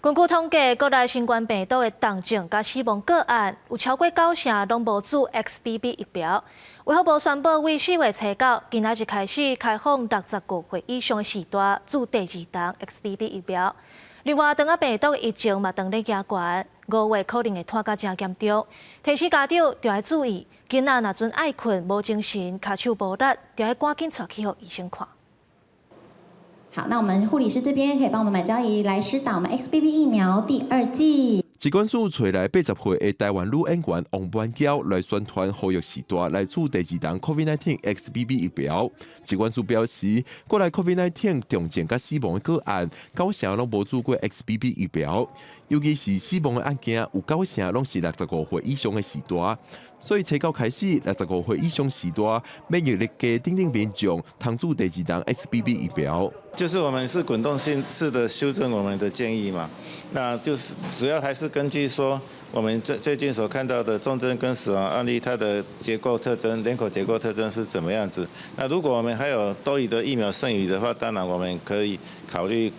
根据统计，国内新冠病毒的重症甲死亡个案有超过90%拢无注 XBB 疫苗。卫福部宣布，为4月初九今仔日开始开放65岁以上的时代注第2档 XBB 疫苗。另外，当病毒的疫情嘛当咧加悬，5月可能会拖到真严重。提醒家长就要注意，囡仔若准爱困、无精神、脚手无力，就要赶紧带去予医生看。 好，那我们护理师这边可以帮我们买交仪来施打我们 XBB 疫苗第2剂。疾管署找来80岁的台湾女演员王婉娇来宣传呼吁时代来注第2档 COVID-19 XBB 疫苗。疾管署表示，国内 COVID-19 重症甲死亡的个案，90%拢无注过 XBB 疫苗，尤其是死亡的案件有90%拢是65岁以上的时代。 所以，初九开始，65岁以上时代免疫力低等等民众，通注第2档 XBB 疫苗。就是我们是滚动式的修正我们的建议嘛，那就是主要还是根据说我们最近所看到的重症跟死亡案例，它的结构特征、人口结构特征是怎么样子。那如果我们还有多余的疫苗剩余的话，当然我们可以考虑，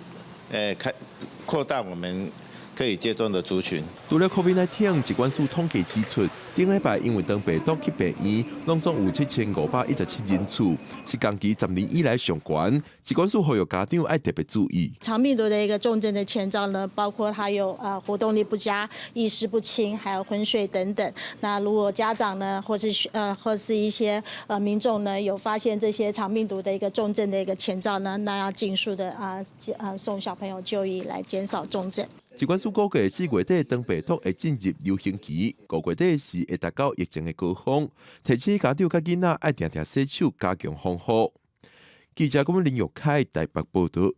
扩大我们 可以接种的族群。除了 COVID-19， 疾管署统计指出，顶礼拜因为当病毒去病院，拢总有7517人次，是近期10年以来上悬。疾管署呼吁家长要特别注意。肠病毒的一个重症的前兆呢，包括它有活动力不佳、意识不清，还有昏睡等等。那如果家长呢，或是一些民众呢，有发现这些肠病毒的一个重症的一个前兆呢，那要尽速的送小朋友就医，来减少重症。 疾管署估计4月底当病毒会进入流行期，5月底时会达到疫情的高峰。提醒家长甲囡仔爱定定洗手，加强防护。记者林玉凯台北报道。